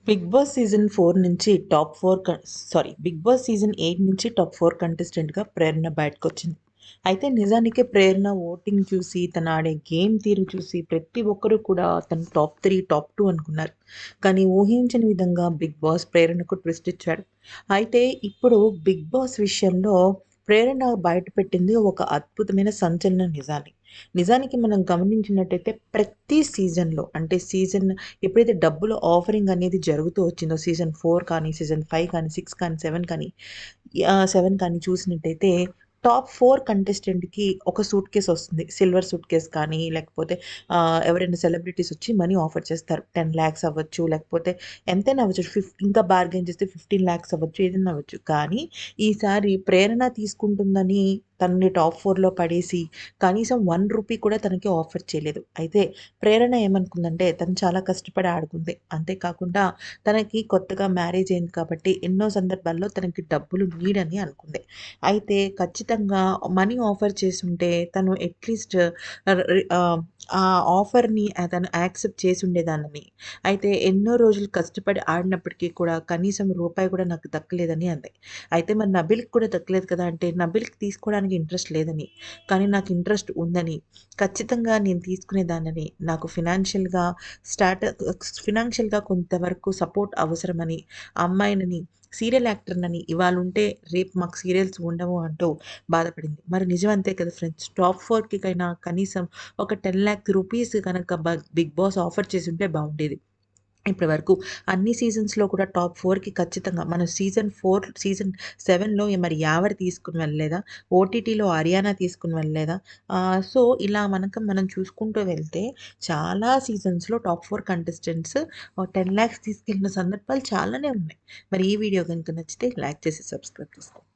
Big boss season 4 నుంచి top 4 big boss season 8 నుంచి top 4 కంటెస్టెంట్‌గా ప్రేరణ బయటకొచ్చింది. అయితే నిజానికే ప్రేరణ ఓటింగ్ చూసి, తను ఆడే గేమ్ తీరు చూసి ప్రతి ఒక్కరు కూడా తను టాప్ 3, టాప్ 2 అనుకున్నారు. కానీ ఊహించని విధంగా బిగ్ బాస్ ప్రేరణకు ట్విస్ట్ ఇచ్చాడు. అయితే ఇప్పుడు బిగ్ బాస్ విషయంలో ప్రేరణ బయటపెట్టింది ఒక అద్భుతమైన సంచలన నిజాన్ని. నిజానికి మనం గమనించినట్టయితే ప్రతి సీజన్‌లో అంటే ఎప్పుడైతే డబ్బులు ఆఫరింగ్ అనేది జరుగుతూ వచ్చిందో సీజన్ 4 కానీ, సీజన్ 5 కానీ, 6 కానీ, 7 కానీ చూసినట్టయితే టాప్ 4 కంటెస్టెంట్‌కి ఒక సూట్ కేస్ వస్తుంది. సిల్వర్ సూట్ కేస్ కానీ లేకపోతే ఎవరైనా సెలబ్రిటీస్ వచ్చి మనీ ఆఫర్ చేస్తారు. 10,00,000 అవ్వచ్చు, లేకపోతే ఎంతైనా అవ్వచ్చు. ఇంకా బార్గెయిన్ చేస్తే 15,00,000 అవ్వచ్చు, ఏదైనా అవ్వచ్చు. కానీ ఈసారి ప్రేరణ తీసుకుంటుందని తనని టాప్ 4లో పడేసి కనీసం రూ. 1 కూడా తనకి ఆఫర్ చేయలేదు. అయితే ప్రేరణ ఏమనుకుందంటే తను చాలా కష్టపడి ఆడుకుంది. అంతేకాకుండా తనకి కొత్తగా మ్యారేజ్ అయింది కాబట్టి ఎన్నో సందర్భాల్లో తనకి డబ్బులు నీడ్ అని అనుకుంది. అయితే ఖచ్చితంగా మనీ ఆఫర్ చేసుంటే తను అట్‌లీస్ట్ ఆ ఆఫర్‌ని తను యాక్సెప్ట్ చేసుండేదాన్నని. అయితే ఎన్నో రోజులు కష్టపడి ఆడినప్పటికీ కూడా కనీసం రూపాయి కూడా నాకు దక్కలేదని అంది. అయితే మరి నబిల్‌కి కూడా దక్కలేదు కదా! అంటే నబిల్‌కి తీసుకోవడానికి ఇంట్రెస్ట్ లేదని, కానీ నాకు ఇంట్రెస్ట్ ఉందని, ఖచ్చితంగా నేను తీసుకునేదాన్నని, నాకు ఫినాన్షియల్‌గా కొంతవరకు సపోర్ట్ అవసరమని, ఆ అమ్మాయినని సీరియల్ యాక్టర్‌నని ఇవాళుంటే రేపు మాకు సీరియల్స్ ఉండవు అంటూ బాధపడింది. మరి నిజం అంతే కదా ఫ్రెండ్స్. టాప్ 4కి కైనా కనీసం ఒక 10,00,000 రూపీస్ కనుక బిగ్ బాస్ ఆఫర్ చేసుంటే బావుండేది. ఇప్పటి వరకు అన్ని సీజన్స్‌లో కూడా టాప్ 4కి ఖచ్చితంగా మన సీజన్ 7లో మరి యావర్ తీసుకొని వెళ్ళలేదా? ఓటీటీలో హర్యానా తీసుకొని వెళ్ళలేదా? సో, ఇలా మనం చూసుకుంటూ వెళ్తే చాలా సీజన్స్‌లో టాప్ 4 కంటెస్టెంట్స్ 10,00,000 తీసుకెళ్ళిన సందర్భాలు చాలానే ఉన్నాయి. మరి ఈ వీడియో గనుక నచ్చితే లైక్ చేసి సబ్స్క్రైబ్ చేసుకోండి.